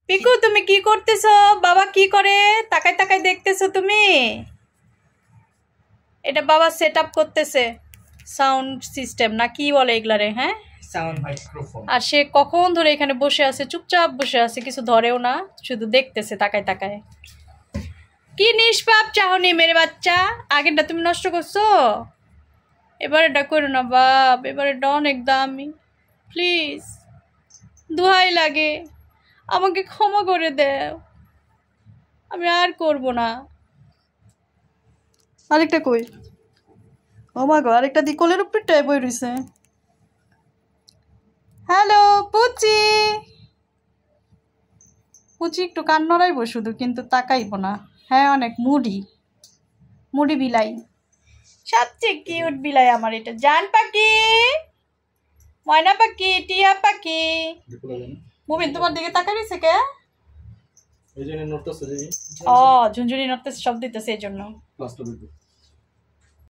পিকু তুমি কি করতেছো? বাবা কি করে তাকাই তাকাই দেখতেছো তুমি? এটা বাবা সেট আপ করতেছে সাউন্ড সিস্টেম না কি বলে এগুলারে, হ্যাঁ সাউন্ড মাইক্রোফোন। আর সে কখন ধরে এখানে বসে আছে, চুপচাপ বসে আছে, কিছু ধরেও না, শুধু দেখতেছে তাকায় তাকায়। কি নিষ্পাপ চাহনি মেরে বাচ্চা, আগেরটা তুমি নষ্ট করছো, এবারেটা করো না বাপ, এবারেটা অনেক দামি, প্লিজ দোহাই লাগে, আমাকে ক্ষমা করে দাও, আমি আর করব না। আরেকটা কই, ও মা গো, আরেকটা দি কোলের উপরটায় বই রইছে। হ্যালো পুচি, পুচি একটু কান নড়াইব শুধু, কিন্তু তাকাইব না। হ্যাঁ অনেক মুডি, মুডি বিলাই, সবচেয়ে কিউট বিলাই আমার এটা। জান পাখি, ময়না পাখি, টিয়া পাখি, মুমিন তোমার দিকে তাকাই রইছে কে? ও ঝুনঝুনি নড়তেছে, শব্দ দিতেছে এই জন্য।